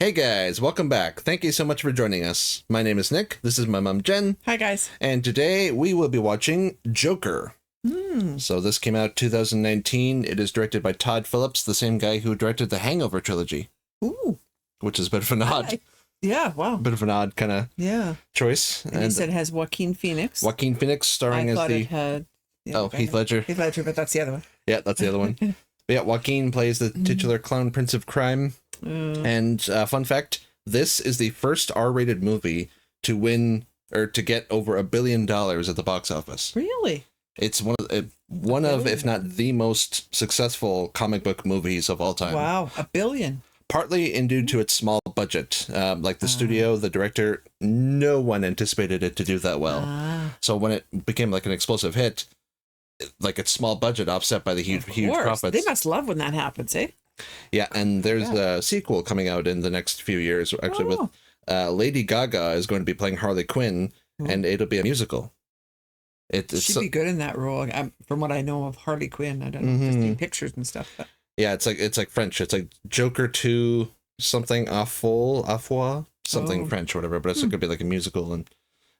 Hey guys, welcome back. Thank you so much for joining us. My name is Nick. This is my mom, Jen. Hi, guys. And today we will be watching Joker. So this came out 2019. It is directed by Todd Phillips, the same guy who directed the Hangover trilogy. Ooh. Which is a bit of an odd. Yeah, wow. Bit of an odd kind of choice. And you said it has Joaquin Phoenix. Joaquin Phoenix starring as the... it had... Heath Ledger. Heath Ledger, but that's the other one. Yeah, that's the other one. But yeah, Joaquin plays the titular clown prince of crime. And fun fact, this is the first R-rated movie to win or to get over $1 billion at the box office. Really? It's one of, if not the most successful comic book movies of all time. Wow, $1 billion. Partly due to its small budget. Like the studio, the director, no one anticipated it to do that well. So when it became like an explosive hit, like its small budget offset by the huge profits. They must love when that happens, eh? Yeah, and there's a sequel coming out in the next few years, actually, with Lady Gaga is going to be playing Harley Quinn, and it'll be a musical. She'd be good in that role. From what I know of Harley Quinn, I don't know, just see pictures and stuff. But. Yeah, it's like French. It's like Joker 2 something à fois, something French or whatever. But it's going to be like a musical, and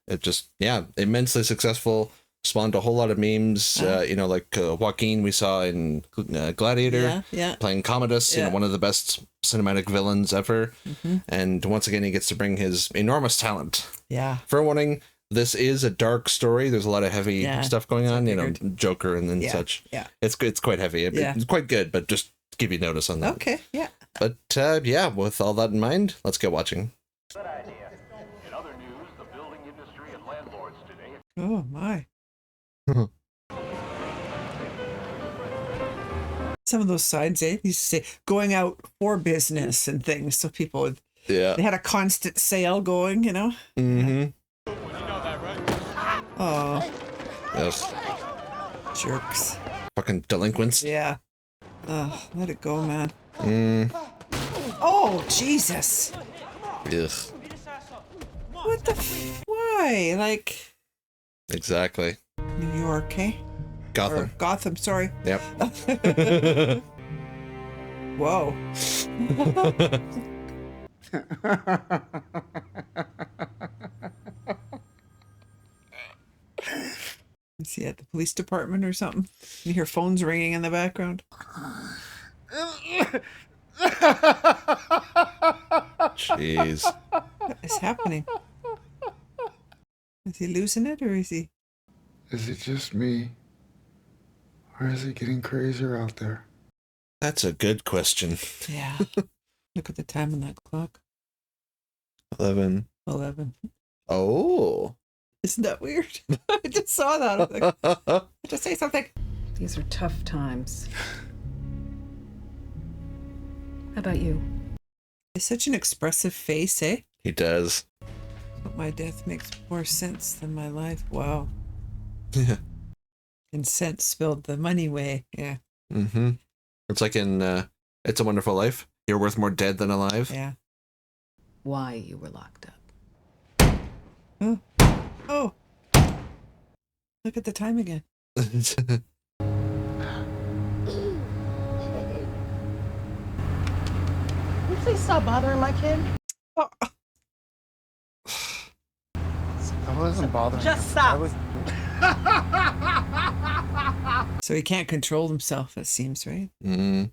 it just immensely successful. Spawned a whole lot of memes. Like Joaquin we saw in Gladiator, playing Commodus, one of the best cinematic villains ever. And once again, he gets to bring his enormous talent. Yeah. Fair warning. This is a dark story. There's a lot of heavy stuff going on, Joker and such. Yeah. It's quite heavy. It's quite good, but just give you notice on that. Okay, yeah. But with all that in mind, let's get watching. Good idea. In other news, the building industry and landlords today. Oh, my. Some of those signs, they used to say, going out for business and things. So people would, they had a constant sale going, Mm-hmm. Oh. Yes. Jerks. Fucking delinquents. Yeah. Oh, let it go, man. Oh, Jesus. Ugh. What the why? Like. Exactly. New York, eh? Gotham. Or Gotham, sorry. Yep. Whoa. Is he at the police department or something? You hear phones ringing in the background. Jeez. What is happening? Is he losing it or is he? Is it just me? Or is it getting crazier out there? That's a good question. Yeah. Look at the time on that clock. 11. Oh. Isn't that weird? I just saw that. I was like, just say something. These are tough times. How about you? It's such an expressive face, eh? He does. But my death makes more sense than my life. Wow. Yeah. And sense spilled the money way. Yeah. Mm-hmm. It's like in It's a Wonderful Life. You're worth more dead than alive. Yeah. Why you were locked up. Oh. Look at the time again. Can you please stop bothering my kid? Oh. I wasn't bothering. Just stop. So he can't control himself, it seems, right? Mm.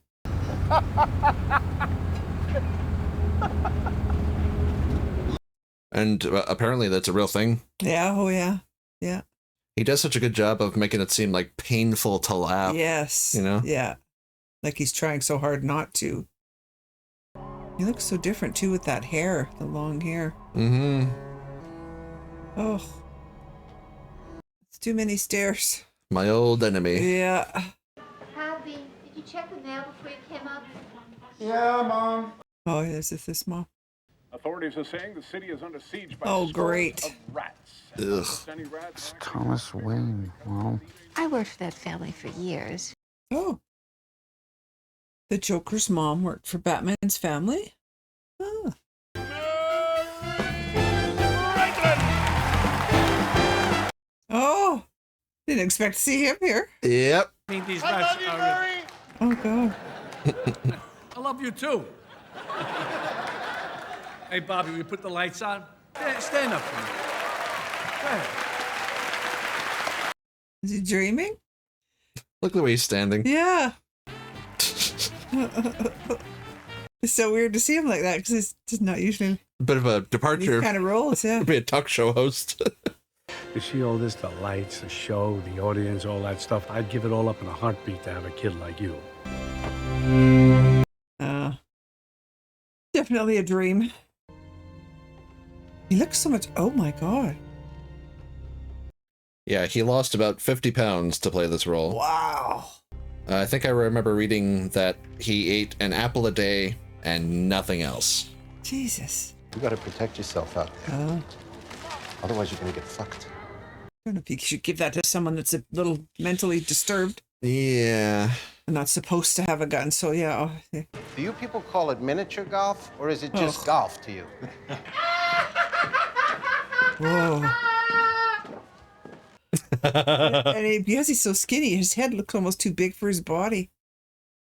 And apparently that's a real thing. Yeah, oh yeah. Yeah. He does such a good job of making it seem like painful to laugh. Yes. Yeah. Like he's trying so hard not to. He looks so different too with that hair, the long hair. Mm-hmm. Oh. It's too many stairs. My old enemy. Yeah. Harvey, did you check the mail before you came up? Yeah, Mom. Oh, is this mom? Authorities are saying the city is under siege by Oh, scores great. of rats. Ugh. Any rats? It's Thomas Wayne, Mom. I worked for that family for years. Oh. The Joker's mom worked for Batman's family? Oh. Oh. Didn't expect to see him here. Yep. I love you, Murray. Oh, God. I love you too. Hey, Bobby, will you put the lights on? Stand up for me. Go ahead. Is he dreaming? Look at the way he's standing. Yeah. It's so weird to see him like that because it's just not usually A bit of a departure. these kind of roles. Yeah. Be a talk show host. You see all this, the lights, the show, the audience, all that stuff. I'd give it all up in a heartbeat to have a kid like you. Definitely a dream. He looks so much. Oh my god. Yeah, he lost about 50 pounds to play this role. Wow. I think I remember reading that he ate an apple a day and nothing else. Jesus. You gotta protect yourself out there. Oh. Otherwise, you're gonna get fucked. I don't know if you should give that to someone that's a little mentally disturbed Yeah. and not supposed to have a gun. So yeah. Do you people call it miniature golf, or is it just golf to you? Whoa. And because he's so skinny, his head looks almost too big for his body.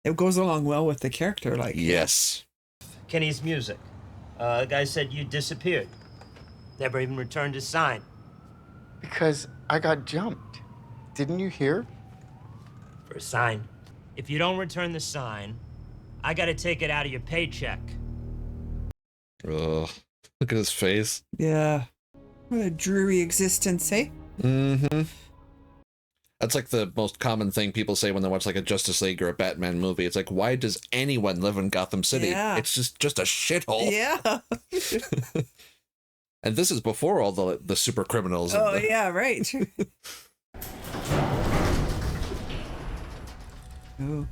It goes along well with the character, like. Yes. Kenny's music. The guy said you disappeared. Never even returned his sign. Because I got jumped. Didn't you hear? For a sign. If you don't return the sign, I gotta take it out of your paycheck. Ugh. Look at his face. Yeah. What a dreary existence, eh? Mm-hmm. That's like the most common thing people say when they watch like a Justice League or a Batman movie. It's like, why does anyone live in Gotham City? Yeah. It's just a shithole. Yeah. And this is before all the super criminals. Oh, and the... yeah, right. Oh.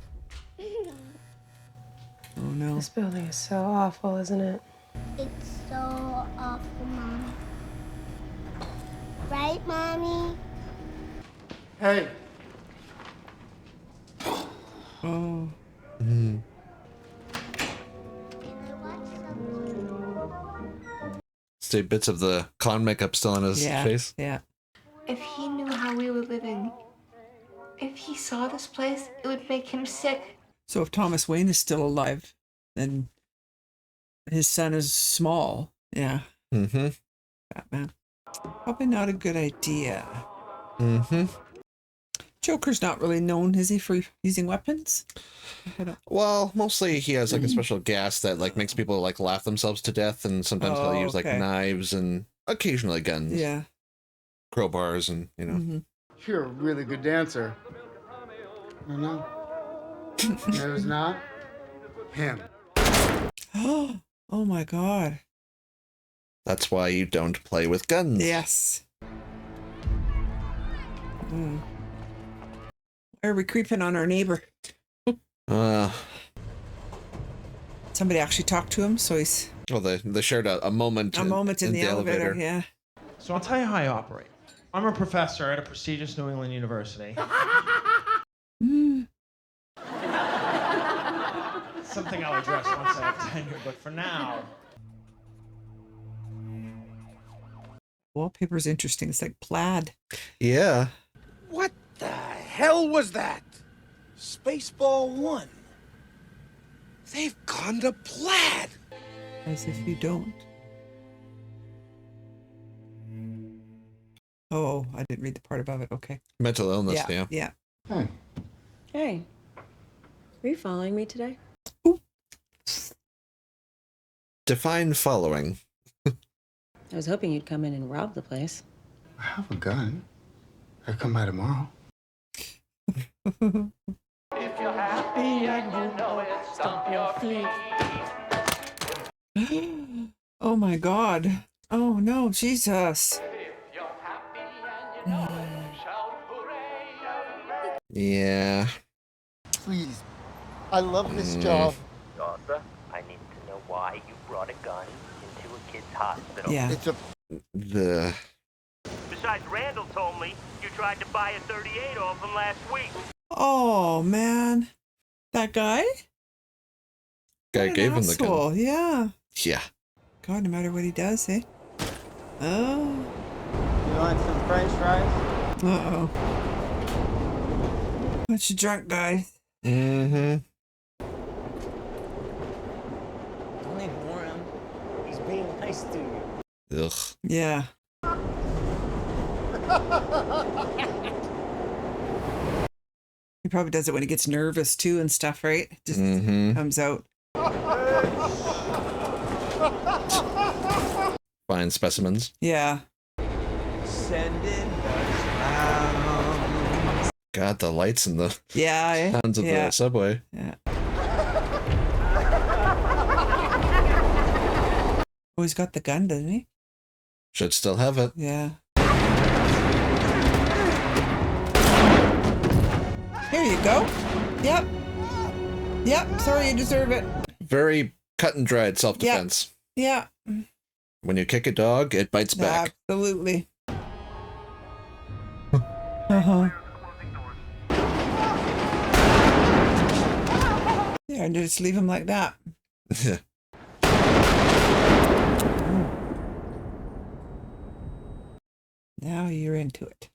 Oh, no. This building is so awful, isn't it? It's so awful, Mom. Right, Mommy? Hey. Oh. Mm. Can I watch something? See bits of the clown makeup still on his face. Yeah. If he knew how we were living, if he saw this place, it would make him sick. So if Thomas Wayne is still alive, then his son is small. Yeah. Mm-hmm. Batman. Probably not a good idea. Mm-hmm. Joker's not really known, is he, for using weapons? Well, mostly he has like a special gas that like makes people like laugh themselves to death, and sometimes he'll use like knives and occasionally guns. Yeah. Crowbars and, you know. Mm-hmm. You're a really good dancer. I know. There's not him. Oh my god. That's why you don't play with guns. Yes. Mm. Why are we creeping on our neighbor? Somebody actually talked to him, so he's... Well, they shared a moment. A moment in the elevator, yeah. So I'll tell you how I operate. I'm a professor at a prestigious New England university. Something I'll address once I have tenure, but for now... Wallpaper's interesting. It's like plaid. Yeah. What the hell was that? Spaceball 1. They've gone to plaid. As if you don't. Oh, I didn't read the part above it. Okay. Mental illness, yeah. Yeah. Hey, are you following me today? Define following. I was hoping you'd come in and rob the place. I have a gun. I'll come by tomorrow. If you're happy and you know it, stomp your feet. Oh my god. Oh no, Jesus. Yeah. Please. I love this job. Arthur, I need to know why you brought a gun into a kid's hospital. Yeah. It's a... The... Besides, Randall told me you tried to buy a 38 off him last week. Oh man. That guy? Guy gave him the asshole. gun. Yeah. Yeah. God, no matter what he does, eh? Oh. You want some french fries? Uh-oh. Bunch of drunk guys. Mm-hmm. Don't ignore him. He's being nice to you. Ugh. Yeah. He probably does it when he gets nervous too and stuff, right? Just comes out. Fine specimens. Yeah. Sending God, the lights and the sounds of yeah. the subway. Yeah. Oh, he's got the gun, doesn't he? Should still have it. Yeah. Here you go. Yep. Yep. Sorry, you deserve it. Very cut and dried self-defense. Yeah. When you kick a dog, it bites back. Absolutely. Uh-huh. Yeah, and just leave him like that. Now you're into it.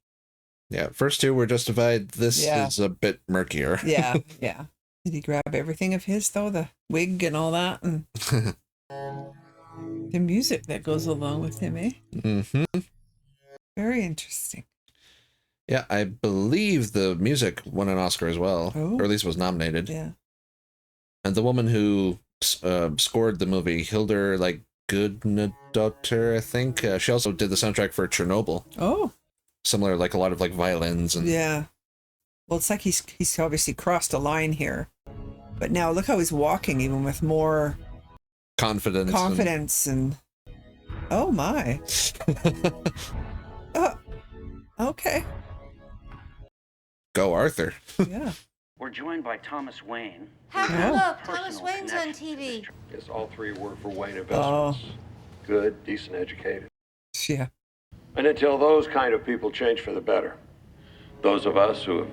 Yeah, first two were justified. This Yeah. is a bit murkier. Yeah, yeah. Did he grab everything of his, though? The wig and all that? And the music that goes along with him, eh? Mm-hmm. Very interesting. Yeah, I believe the music won an Oscar as well, or at least was nominated. Yeah. And the woman who scored the movie, Hildur, Gudnadottir, I think, she also did the soundtrack for Chernobyl. Oh. Similar, like a lot of violins and. Yeah. Well, it's like he's obviously crossed a line here, but now look how he's walking, even with more confidence. And oh my. Oh. Okay. Go Arthur. Yeah. We're joined by Thomas Wayne. Have Yeah. a look. Thomas Wayne's on TV. Yes, all three work for Wayne Investments. Good, decent, educated. Yeah. And until those kind of people change for the better, those of us who have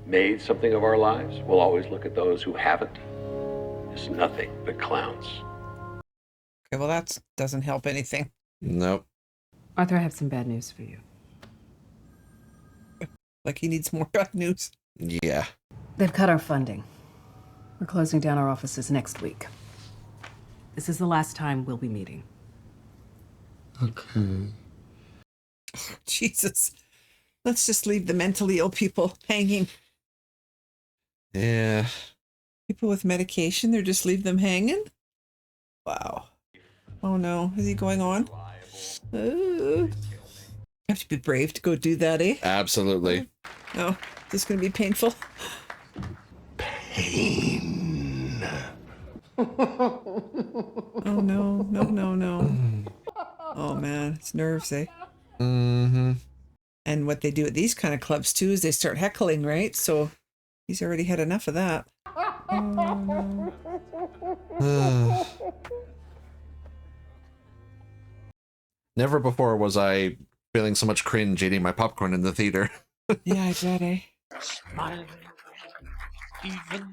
made something of our lives will always look at those who haven't as nothing but clowns. Okay, well, that doesn't help anything. Nope. Arthur, I have some bad news for you. Like he needs more bad news. Yeah. They've cut our funding. We're closing down our offices next week. This is the last time we'll be meeting. Okay. Oh, Jesus. Let's just leave the mentally ill people hanging. Yeah. People with medication, they're just leave them hanging? Wow. Oh no, is he going on? You have to be brave to go do that, eh? Absolutely. No, this is going to be painful. Pain. Oh no, no. Oh man, it's nerves, eh? Mm-hmm. And what they do at these kind of clubs too is they start heckling, right? So he's already had enough of that. Oh, no. Never before was I feeling so much cringe eating my popcorn in the theater. Yeah, I bet, eh? Smile, even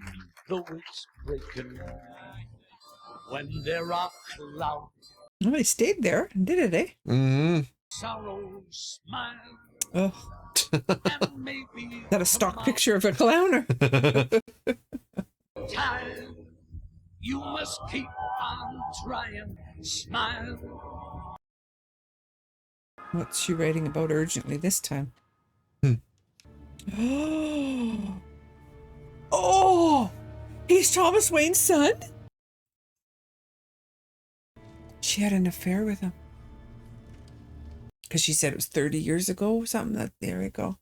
though it's breaking. When there are clouds. Oh, he stayed there, did it, eh? Mm-hmm. Sorrow, smile. Oh. Is that a stock picture of a clown? Time, you must keep on trying. Smile. What's she writing about urgently this time? Oh, he's Thomas Wayne's son? She had an affair with him. Because she said it was 30 years ago or something. There we go.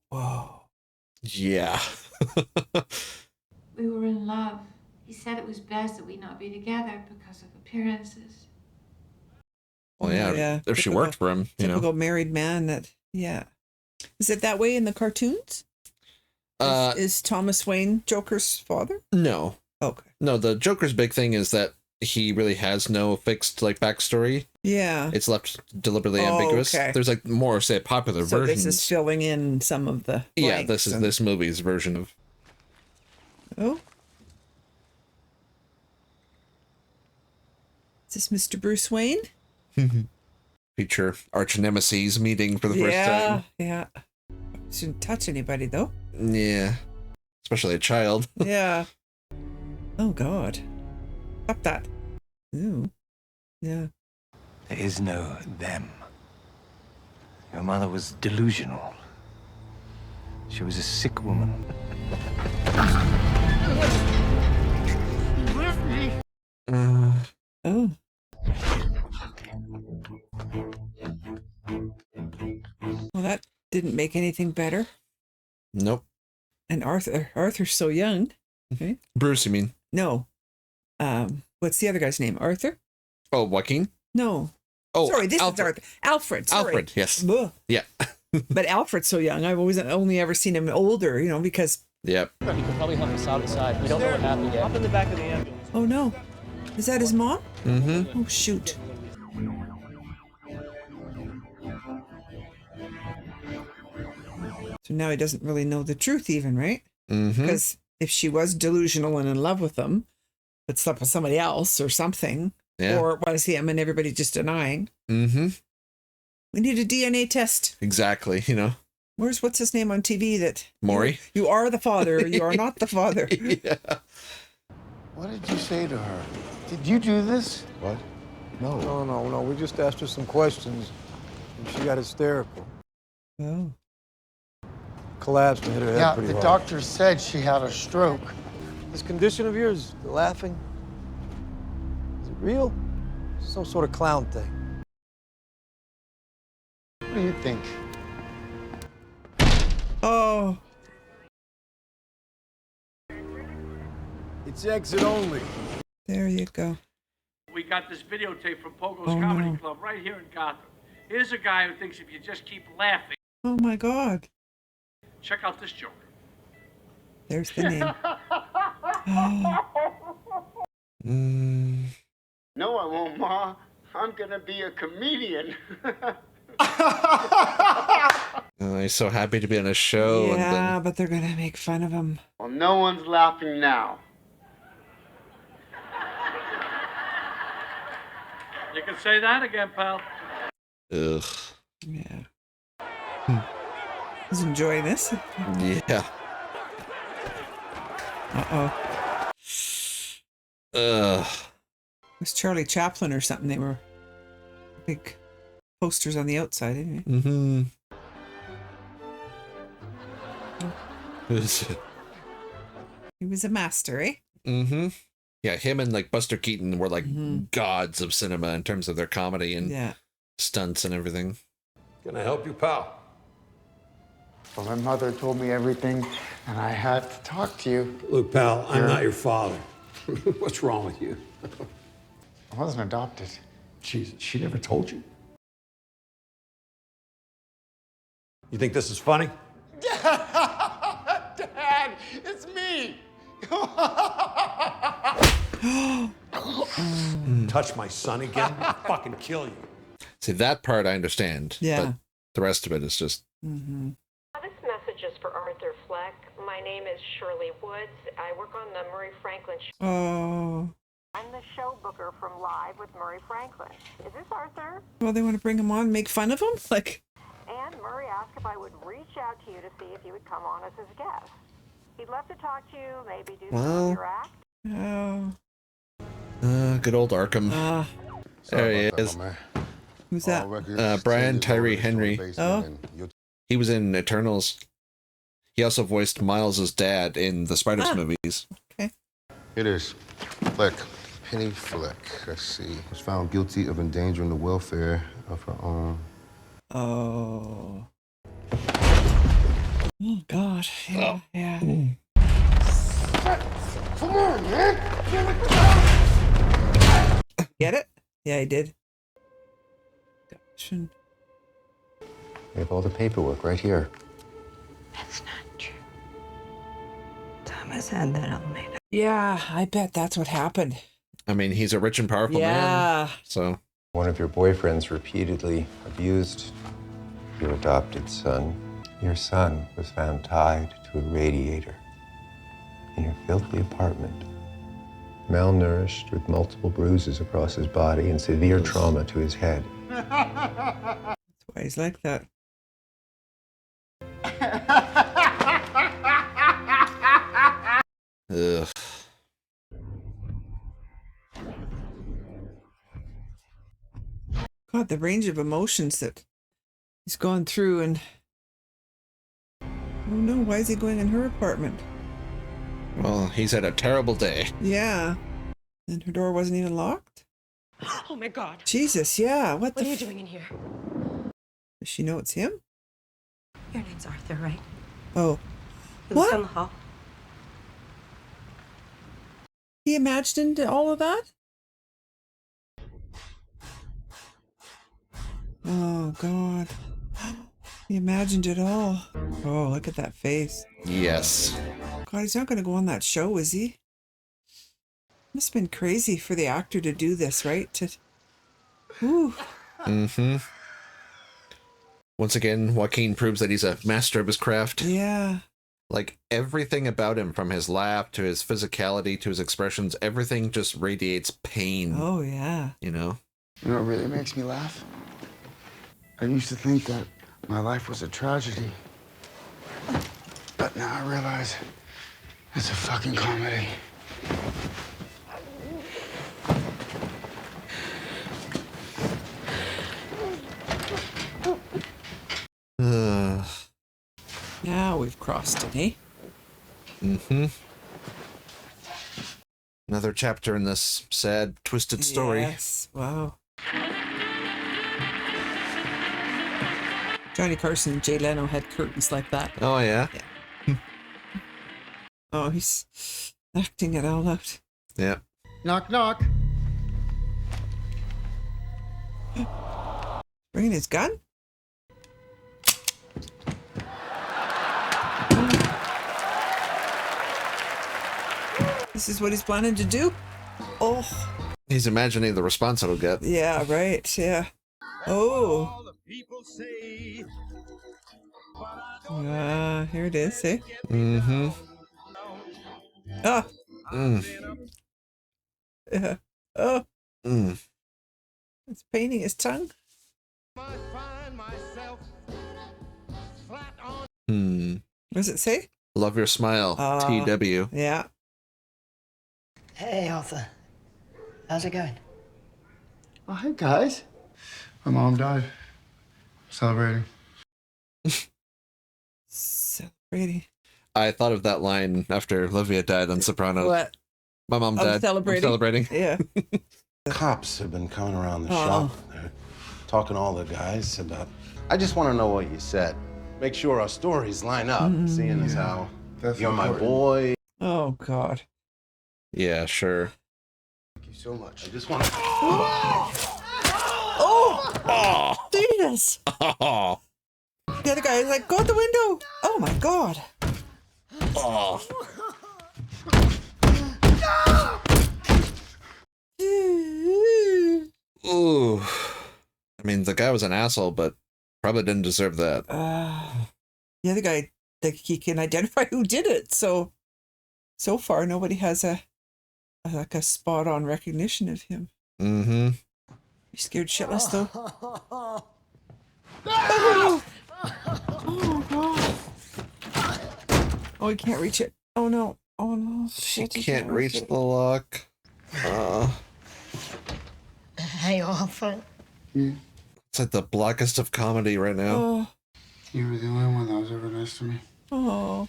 Whoa. Yeah. We were in love. He said it was best that we not be together because of appearances. Well, yeah. If she worked for him, you know. Typical married man that, yeah. Is it that way in the cartoons? Is Thomas Wayne Joker's father? No. Okay. No, the Joker's big thing is that he really has no fixed backstory. Yeah. It's left deliberately ambiguous. Okay. There's more, say, popular So versions. this is filling in some of the Yeah, this is this movie's version of. Oh. Is this Mr. Bruce Wayne? Feature arch nemesis meeting for the first time. Yeah. Shouldn't touch anybody though. Yeah. Especially a child. Yeah. Oh God. Stop that. Ooh. Yeah. There is no them. Your mother was delusional. She was a sick woman. Oh. Well, that didn't make anything better. Nope. And Arthur's so young. Okay. Bruce, you mean? No. What's the other guy's name? Arthur? Oh, Joaquin? No. Oh, sorry, this Alfred. is Arthur. Alfred. Sorry. Alfred, yes. Ugh. Yeah. But Alfred's so young. I've always only ever seen him older, you know, because. Yep. You could probably help us out inside. We don't know what happened yet. Hop in the back of the ambulance. Oh no. Is that his mom? Mm-hmm. Oh shoot. So now he doesn't really know the truth even, right? Mm-hmm. Because if she was delusional and in love with him, but slept with somebody else or something, Yeah. or it was him and everybody just denying. Mm-hmm. We need a DNA test. Exactly, you know. What's his name on TV that Maury? You are the father, or you are not the father. Yeah. What did you say to her? Did you do this? What? No. We just asked her some questions, and she got hysterical. Oh. Collapsed and hit her head Yeah, pretty the hard. doctor said she had a stroke. This condition of yours, the laughing, is it real? Some sort of clown thing. What do you think? Oh. It's exit only. There you go. We got this videotape from Pogo's Oh, Comedy no. Club right here in Gotham. Here's a guy who thinks if you just keep laughing. Oh my God. Check out this joke. There's the name. No, I won't, Ma. I'm gonna be a comedian. He's so happy to be on a show. And Yeah, then, but they're gonna make fun of him. Well, no one's laughing now. You can say that again, pal. ugh. Yeah. He's enjoying this. Yeah. Uh-oh. Ugh. It was Charlie Chaplin or something. They were big posters on the outside, anyway. Mm-hmm. He was a master, eh? Mm-hmm. Yeah, him and like Buster Keaton were like gods of cinema in terms of their comedy and Yeah. stunts and everything. Can I help you, pal? Well, my mother told me everything, and I had to talk to you. Look, pal, I'm not your father. What's wrong with you? I wasn't adopted. Jesus, she never told you? You think this is funny? Dad, it's me. Touch my son again, I'll fucking kill you. See, that part I understand. Yeah. But the rest of it is just. Mm-hmm. This message is for Arthur Fleck. My name is Shirley Woods. I work on the Murray Franklin show. Oh. I'm the show booker from Live with Murray Franklin. Is this Arthur? Well, they want to bring him on and make fun of him? Like. And Murray asked if I would reach out to you to see if you would come on as his guest. He'd love to talk to you, maybe do some of your act. Oh. Good old Arkham. There he is. Who's that? Brian Tyree Henry. Oh. He was in Eternals. He also voiced Miles' dad in the Spider-Man movies. Okay. It is. Fleck. Penny Fleck. Let's see. Was found guilty of endangering the welfare of her own. Oh. Oh, God. Yeah. Yeah. Come on, man. Get it? Yeah, I did. Gotcha. We have all the paperwork right here. That's not true. Thomas had that all made up. Yeah, I bet that's what happened. I mean, he's a rich and powerful man. So. One of your boyfriends repeatedly abused your adopted son. Your son was found tied to a radiator in your filthy apartment, malnourished with multiple bruises across his body and severe trauma to his head. That's why he's like that. Ugh. God, the range of emotions that he's gone through, and oh no, why is he going in her apartment? Well, he's had a terrible day. Yeah. And her door wasn't even locked? Oh my God. Jesus, yeah. What are you doing in here? Does she know it's him? Your name's Arthur, right? Oh. You live What? down the hall. He imagined all of that? Oh, God. He imagined it all. Oh, look at that face. Yes. God, he's not going to go on that show, is he? Must have been crazy for the actor to do this, right? Whew. Mm-hmm. Once again, Joaquin proves that he's a master of his craft. Yeah. Like, everything about him, from his laugh to his physicality to his expressions, everything just radiates pain. Oh, yeah. You know? You know what really makes me laugh? I used to think that my life was a tragedy. But now I realize it's a fucking comedy. Now we've crossed it, eh? Mm-hmm. Another chapter in this sad, twisted story. Yes. Wow. Johnny Carson and Jay Leno had curtains like that. Oh, yeah? Oh, he's acting it all out. Yeah. Knock, knock. Bringing his gun? This is what he's planning to do? Oh. He's imagining the response it'll get. Yeah, right. Yeah. Oh. Here it is, eh? Mm-hmm. Ah. Mm. Yeah. Oh. Mm. It's painting his tongue. Hmm. What does it say? Love your smile. TW. Yeah. Hey, Arthur. How's it going? Oh, hey, guys. My mom died. Celebrating. Celebrating. I thought of that line after Olivia died on Sopranos. What? My mom died. Celebrating. I'm celebrating. Yeah. Cops have been coming around the shop. They're talking to all the guys about... I just want to know what you said. Make sure our stories line up, seeing as how you're my boy. Oh, God. Yeah, sure. Thank you so much. I just want to... Oh! Jesus! Oh! The other guy is like, go out the window! Oh, my God. Oh! Ooh. I mean, the guy was an asshole, but probably didn't deserve that. The other guy, like, he can identify who did it. So far, nobody has a spot on recognition of him. Mm-hmm. You scared shitless, though. Oh! Oh, God. Oh, he can't reach it. Oh, no. Oh, no. She can't reach the lock. Hey, Arthur. It's like the blackest of comedy right now. Oh. You were the only one that was ever nice to me. Oh.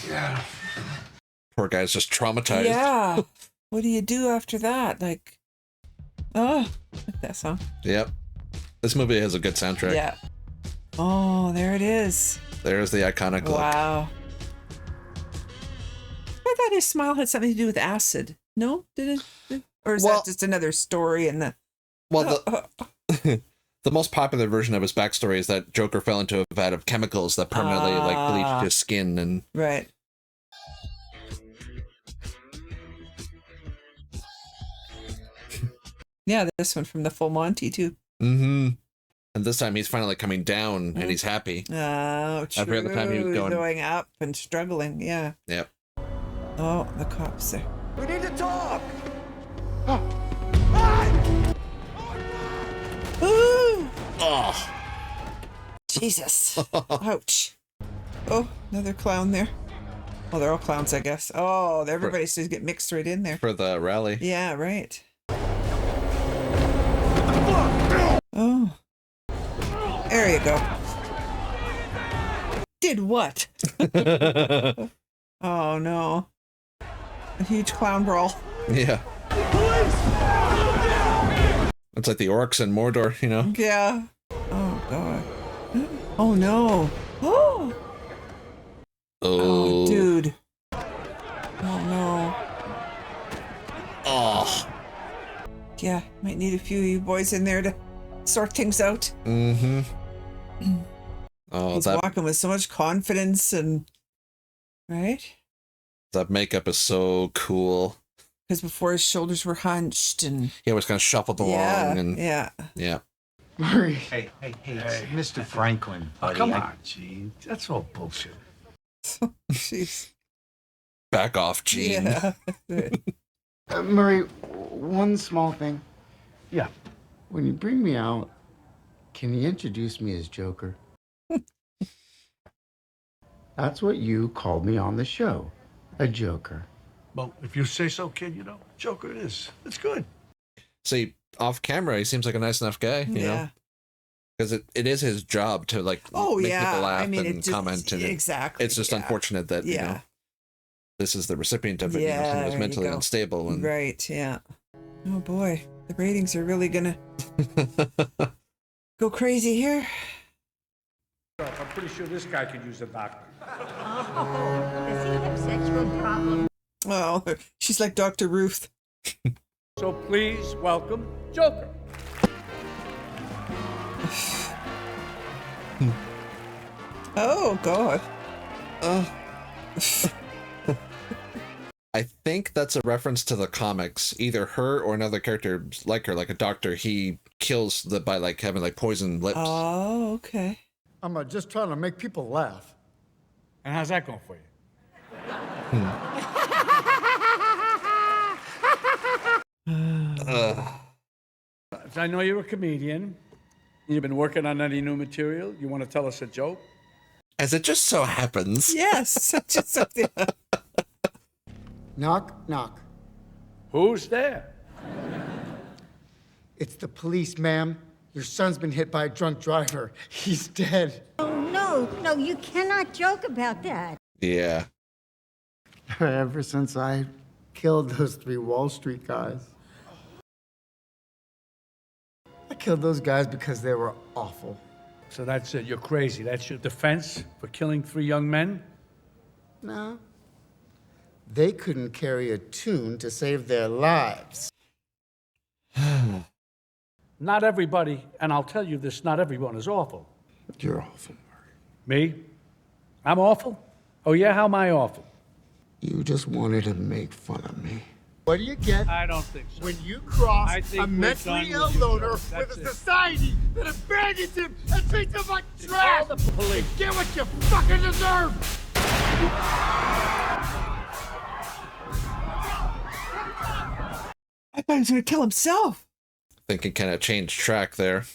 Yeah. Poor guy's just traumatized. Yeah. What do you do after that? Like, oh, like that song. Yep. This movie has a good soundtrack. Yeah. Oh, there it is. There's the iconic look. Wow. I thought his smile had something to do with acid. No? Did it? Or is that just another story in the... Well, the most popular version of his backstory is that Joker fell into a vat of chemicals that permanently bleached his skin and... Right. Yeah, this one from the Full Monty, too. Mm-hmm. And this time he's finally coming down and he's happy. Oh, true. Every other time he was going up and struggling, yeah. Yep. Oh, the cops there. We need to talk. Ooh! Oh. Jesus. Ouch. Oh, another clown there. Well, they're all clowns, I guess. Oh, everybody's just get mixed right in there. For the rally. Yeah, right. you go. Did what? Oh no. A huge clown brawl. Yeah. It's like the orcs in Mordor, you know? Yeah. Oh god. Oh no. Oh. Oh, dude. Oh no. Oh. Yeah, might need a few of you boys in there to sort things out. Mm-hmm. Oh, He's walking with so much confidence and right? That makeup is so cool. Because before his shoulders were hunched and He always kind of shuffled along and yeah. Murray. Hey, Mr. Franklin, buddy. Come on, Gene. That's all bullshit. Jeez. Back off, Gene. Yeah. Murray, one small thing. Yeah. When you bring me out, can you introduce me as Joker? That's what you called me on the show. A Joker. Well, if you say so, kid, Joker it is. It's good. See, off camera, he seems like a nice enough guy, you know? Because it is his job to, like, make people laugh and comment. And exactly. It's just unfortunate that, you know, this is the recipient of it. You know, someone who's mentally unstable. And right, yeah. Oh boy, the ratings are really gonna go crazy here. I'm pretty sure this guy could use a doctor. Oh, does he have sexual problems? Oh, she's like Dr. Ruth. So please welcome Joker. Oh, God. I think that's a reference to the comics. Either her or another character like her, like a doctor, he kills by like having like poisoned lips. Oh, okay. I'm just trying to make people laugh. And how's that going for you? I know you're a comedian. You've been working on any new material. You want to tell us a joke? As it just so happens. Yes. Just something. Knock, knock. Who's there? It's the police, ma'am. Your son's been hit by a drunk driver. He's dead. Oh, no, you cannot joke about that. Yeah. Ever since I killed those 3 Wall Street guys. I killed those guys because they were awful. So that's it. You're crazy. That's your defense for killing 3 young men? No. They couldn't carry a tune to save their lives. Not everybody, and I'll tell you this, not everyone is awful. You're awful, Murray. Me? I'm awful? Oh yeah, how am I awful? You just wanted to make fun of me. What do you get? I don't think so. When you cross I think a mentally ill loner with a society that abandons him and treats him like trash! Call the police. Get what you fucking deserve! I thought he was going to kill himself. I think it kind of changed track there.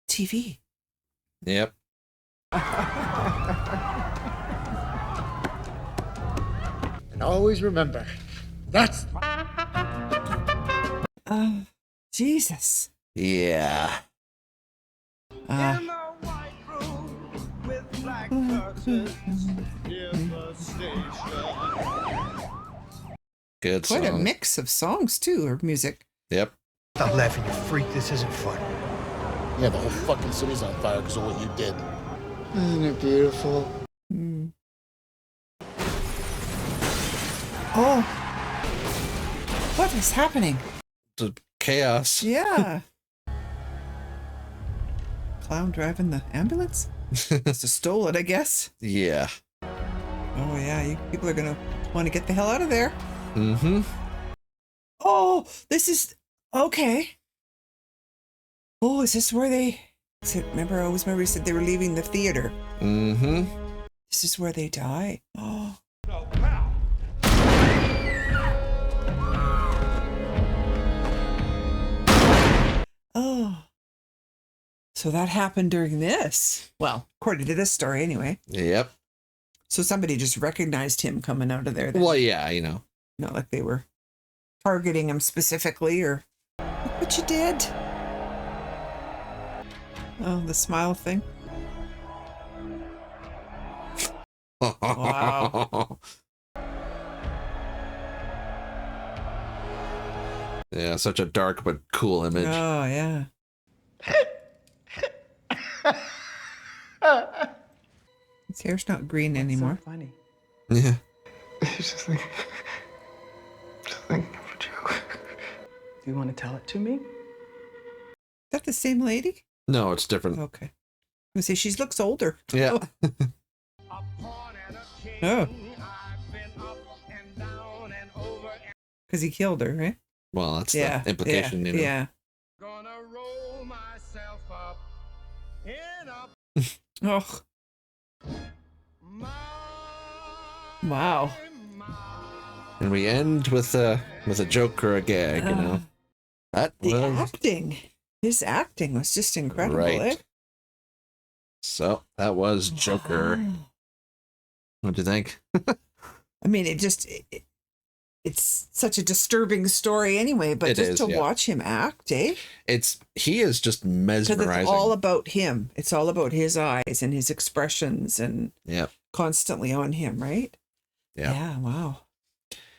TV. Yep. And always remember, that's... Jesus. Yeah. Good song. Quite a mix of songs, too, or music. Yep. Stop laughing, you freak. This isn't fun. Yeah, the whole fucking city's on fire because of what you did. Isn't it beautiful? Mm. Oh. What is happening? The chaos. Yeah. Clown driving the ambulance? Must have stole it, I guess. Yeah. Oh, yeah. People are going to want to get the hell out of there. Mm-hmm. Oh, this is... Okay. Oh, is this where they... Remember, I always remember you said they were leaving the theater. Mm-hmm. This is where they die. Oh. Oh. So that happened during this. Well, according to this story, anyway. Yep. So somebody just recognized him coming out of there. Then. Well, yeah, you know. Not like they were targeting him specifically or... Look what you did. Oh, the smile thing. Wow. Yeah, such a dark but cool image. Oh, yeah. His hair's not green anymore. So funny. Yeah. It's just like, of a joke. Do you want to tell it to me? Is that the same lady? No, it's different. Okay. I say she looks older. Yeah. Oh. Because he killed her, right? Well, that's the implication, yeah, you know. Yeah. Oh. Wow. And we end with a joke or a gag, you know. That The was acting. His acting was just incredible, right. eh? So that was Joker. Wow. What'd you think? I mean, it's such a disturbing story anyway, but It just is, to yeah. watch him act, eh? He is just Because mesmerizing. it's all about him. It's all about his eyes and his expressions and constantly on him, right? Yeah. Yeah, wow.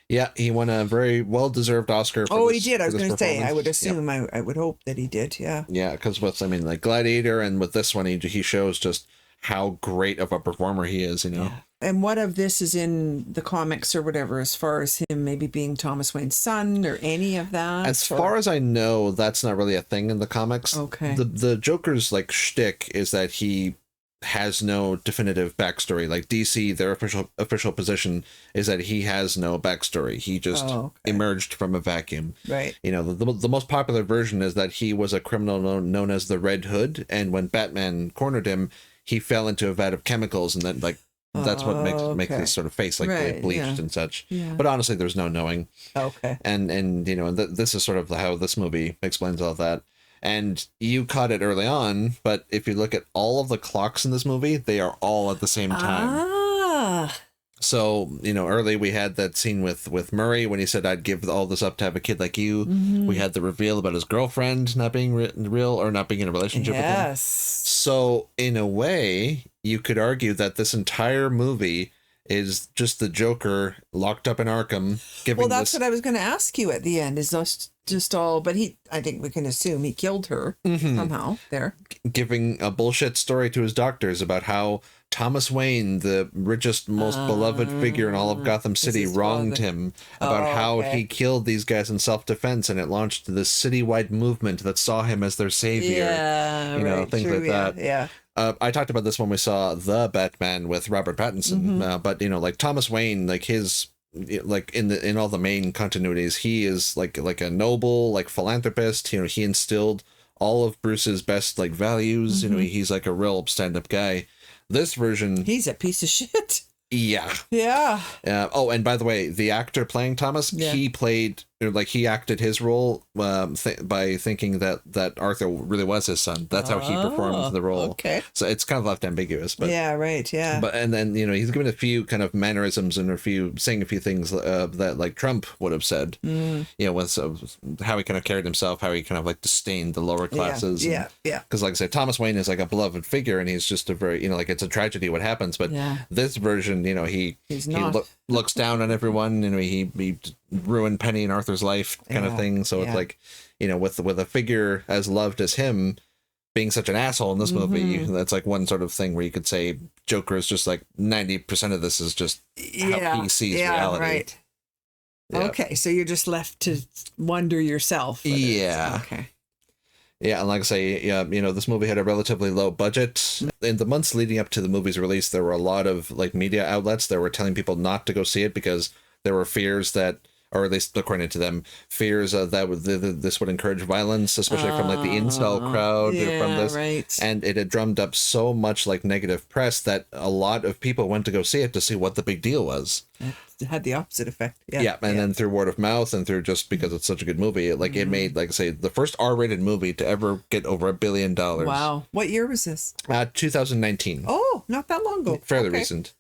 Yeah, he won a very well-deserved Oscar. Oh, he this- did. I for was this going to say, I performance. would Yep. assume, I would hope that he did, yeah. Yeah, because with, I mean, like Gladiator and with this one, he shows just how great of a performer he is, you know? And what of this is in the comics or whatever, as far as him maybe being Thomas Wayne's son or any of that? As far as I know, that's not really a thing in the comics. Okay. The Joker's, like, shtick is that he has no definitive backstory. Like DC, their official position is that he has no backstory. He just emerged from a vacuum. Right. You know, the most popular version is that he was a criminal known as the Red Hood, and when Batman cornered him, he fell into a vat of chemicals, and then like that's what makes his sort of face like Right, bleached yeah. and such. Yeah. But honestly, there's no knowing. Okay. And you know, this is sort of how this movie explains all that. And you caught it early on, but if you look at all of the clocks in this movie, they are all at the same time. Ah. So, you know, early we had that scene with Murray when he said, I'd give all this up to have a kid like you. Mhm. We had the reveal about his girlfriend not being real or not being in a relationship with him. Yes. So, in a way, you could argue that this entire movie is just the Joker locked up in Arkham giving Well, that's this... what I was going to ask you at the end. Is those just all? But I think we can assume he killed her somehow. There. giving a bullshit story to his doctors about how Thomas Wayne, the richest, most beloved figure in all of Gotham City, wronged him, about how he killed these guys in self-defense, and it launched this citywide movement that saw him as their savior. Yeah, you know, right, things true, like that. Yeah. I talked about this when we saw The Batman with Robert Pattinson, but you know, like Thomas Wayne, like his, like in all the main continuities, he is like a noble, like philanthropist. You know, he instilled all of Bruce's best like values. You know, he's like a real stand-up guy. This version, He's a piece of shit. yeah. Yeah. Oh, and by the way, the actor playing Thomas, he played, like, he acted his role by thinking that Arthur really was his son. That's how he performed the role. Okay. So it's kind of left ambiguous, but Yeah. Right. Yeah. but and then, you know, he's given a few kind of mannerisms and saying a few things that like Trump would have said. You know, with how he kind of carried himself, how he kind of like disdained the lower classes. Yeah. Yeah. Because like I said, Thomas Wayne is like a beloved figure, and he's just a very, you know, like it's a tragedy what happens. But this version, you know, he looks down on everyone. You know, he ruined Penny and Arthur's life, kind of thing. So it's like, you know, with a figure as loved as him being such an asshole in this movie, that's like one sort of thing where you could say Joker is just like 90% of this is just how he sees reality. Right. Yeah. Okay, so you're just left to wonder yourself. Yeah. Okay. Yeah, and like I say, you know, this movie had a relatively low budget. In the months leading up to the movie's release, there were a lot of like media outlets that were telling people not to go see it because there were fears that, or at least according to them, fears that this would encourage violence, especially from like the incel crowd from this. Right. And it had drummed up so much like negative press that a lot of people went to go see it to see what the big deal was. It had the opposite effect. Yeah. Yeah, and then through word of mouth and through just because it's such a good movie, it made, like I say, the first R-rated movie to ever get over $1 billion. Wow. What year was this? 2019. Oh, not that long ago. Fairly recent.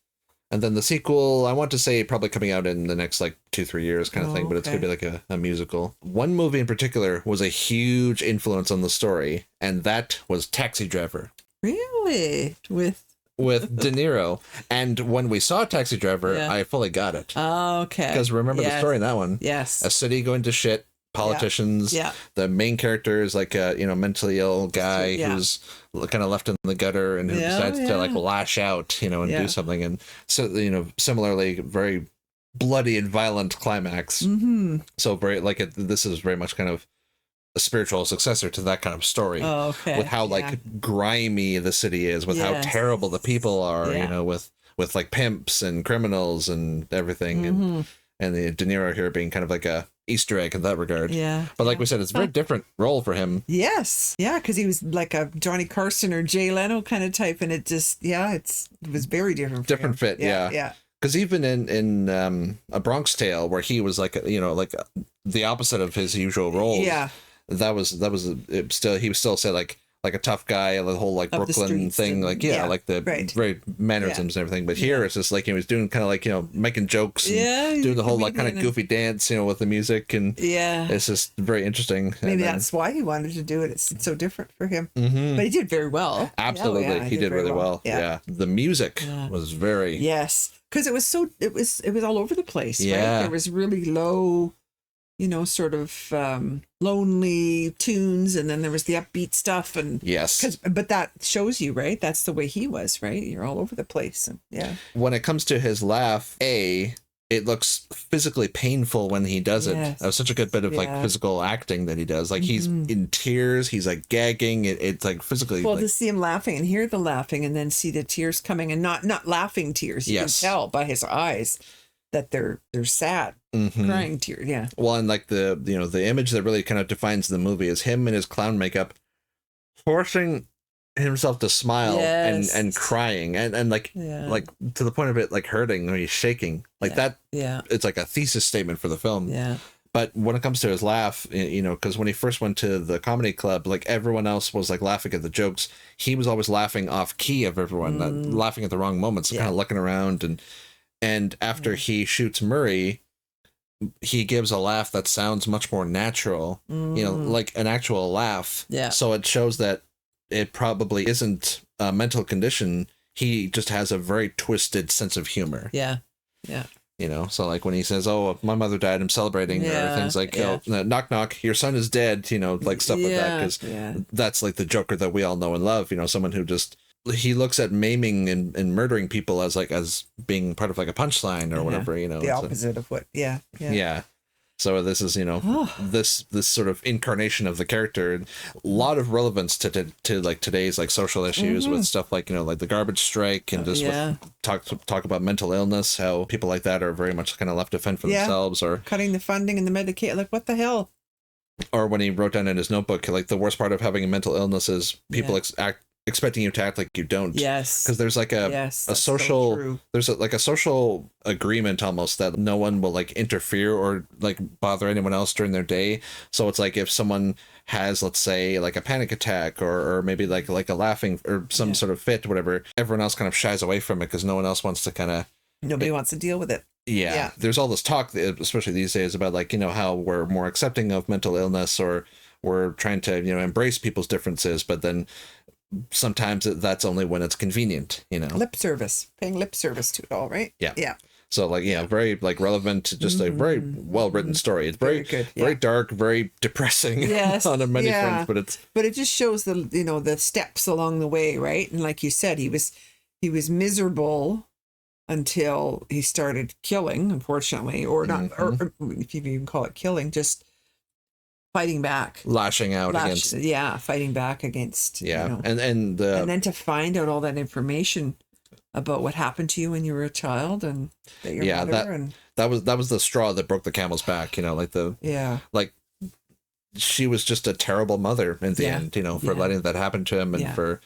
And then the sequel, I want to say probably coming out in the next like 2-3 years kind of thing, but it's going to be like a musical. One movie in particular was a huge influence on the story, and that was Taxi Driver. Really? With with De Niro. And when we saw Taxi Driver, I fully got it. Oh, okay. Because remember the story in that one? Yes. A city going to shit, politicians. Yeah. The main character is like a mentally ill guy who's kind of left in the gutter and who decides to like lash out, and do something. And so similarly, very bloody and violent climax. Mm-hmm. So very this is very much kind of a spiritual successor to that kind of story. Oh, okay. With how like grimy the city is, with how terrible the people are, with like pimps and criminals and everything, and the De Niro here being kind of like a Easter egg in that regard. Yeah. But like we said, it's a very different role for him. Yes. Yeah, because he was like a Johnny Carson or Jay Leno kind of type, and it just it was very different. Different fit. Yeah. Because even in A Bronx Tale, where he was like the opposite of his usual roles. Yeah. That was he was still say like a tough guy, the whole like Of the Brooklyn streets thing, and- like the very mannerisms and everything. But here it's just like he was doing kind of like making jokes, and doing the whole like kind of goofy dance, with the music, and it's just very interesting. Maybe that's why he wanted to do it. It's so different for him, Mhm. but he did very well. Absolutely, he did very really well. Yeah, the music was very because it was all over the place. Yeah. Right? There was really low, sort of lonely tunes, and then there was the upbeat stuff, and but that shows you, right? That's the way he was, right? You're all over the place, and When it comes to his laugh, it looks physically painful when he does it. Yes. That was such a good bit of like physical acting that he does. Like he's in tears, he's like gagging. It's like physically. Well, to see him laughing and hear the laughing, and then see the tears coming, and not laughing tears. You can tell by his eyes that they're sad, crying tears. Yeah. Well, and like the image that really kind of defines the movie is him in his clown makeup, forcing himself to smile and crying and like to the point of it like hurting when he's shaking like that. Yeah. It's like a thesis statement for the film. Yeah. But when it comes to his laugh, because when he first went to the comedy club, like everyone else was like laughing at the jokes, he was always laughing off key of everyone, laughing at the wrong moments, kind of looking around, and after he shoots Murray, he gives a laugh that sounds much more natural, like an actual laugh. Yeah. So it shows that it probably isn't a mental condition. He just has a very twisted sense of humor. Yeah. Yeah. So like when he says, "Oh, my mother died, I'm celebrating," or things like, "Knock, knock, your son is dead," like stuff like that. Because that's like the Joker that we all know and love. Someone who just, he looks at maiming and murdering people as being part of like a punchline or whatever. The opposite of what. Yeah. Yeah. So this is, this sort of incarnation of the character, a lot of relevance to like today's like social issues with stuff like, like the garbage strike and just with talk about mental illness, how people like that are very much kind of left to fend for themselves, or cutting the funding and the Medicaid. Like, what the hell? Or when he wrote down in his notebook, like the worst part of having a mental illness is people expecting you to act like you don't. Yes. Because there's like a social, there's like a social agreement almost that no one will like interfere or like bother anyone else during their day. So it's like if someone has, let's say, like a panic attack or maybe like a laughing or some sort of fit or whatever, everyone else kind of shies away from it because no one else wants to kind of. Nobody wants to deal with it. Yeah. There's all this talk, especially these days, about like, how we're more accepting of mental illness, or we're trying to, embrace people's differences, but then sometimes that's only when it's convenient, lip service, paying lip service to it all, right? Yeah. So like, very like relevant, just a very well written story. It's very good, very dark, very depressing on many fronts, but it just shows the the steps along the way, right? And like you said, he was miserable until he started killing, unfortunately, or not, or if you even call it killing, just fighting back, lashing out against, fighting back against, and then to find out all that information about what happened to you when you were a child, and that your mother, that was the straw that broke the camel's back, like she was just a terrible mother in the end, for letting that happen to him, and for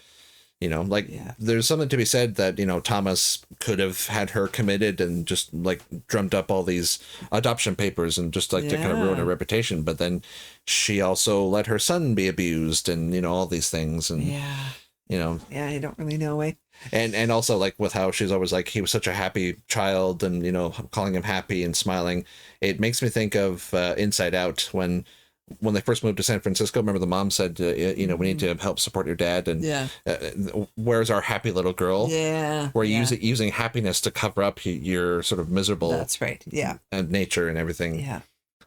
there's something to be said that, Thomas could have had her committed and just like drummed up all these adoption papers and just like to kind of ruin her reputation. But then she also let her son be abused and, all these things. And, you don't really know. And also like with how she's always like, he was such a happy child and, calling him happy and smiling. It makes me think of Inside Out when when they first moved to San Francisco, remember the mom said, you know, we need to help support your dad. And where's our happy little girl? Yeah. Where you using happiness to cover up your sort of miserable. That's right. Yeah. And nature and everything. Yeah.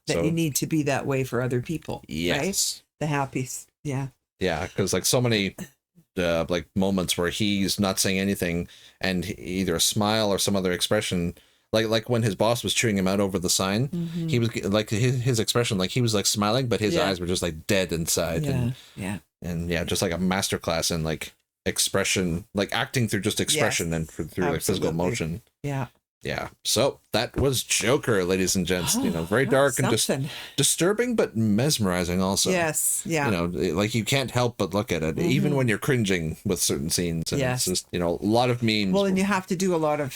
That you need to be that way for other people. Yes. Right? The happy. Yeah. Yeah. Because like so many like moments where he's not saying anything and either a smile or some other expression. Like when his boss was chewing him out over the sign, he was like his expression, like he was like smiling, but his eyes were just like dead inside. And just like a masterclass in like expression, like acting through just expression and through like physical emotion. Yeah. So that was Joker, ladies and gents. You know, very dark and just disturbing, but mesmerizing also. Yes. Yeah. You know, like you can't help but look at it, even when you're cringing with certain scenes. And it's just, you know, a lot of memes. Well, and you have to do a lot of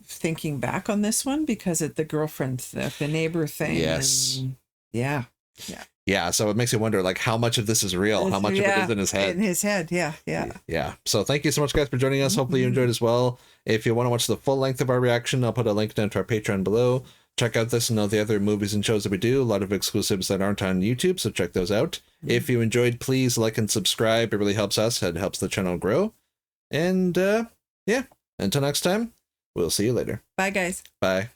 thinking back on this one because of the girlfriend, the neighbor thing. Yes. And yeah. So it makes you wonder, like, how much of this is real? How much of it is in his head? In his head, yeah. So thank you so much, guys, for joining us. Hopefully you enjoyed as well. If you want to watch the full length of our reaction, I'll put a link down to our Patreon below. Check out this and all the other movies and shows that we do. A lot of exclusives that aren't on YouTube, so check those out. If you enjoyed, please like and subscribe. It really helps us. It helps the channel grow. And until next time, we'll see you later. Bye, guys. Bye.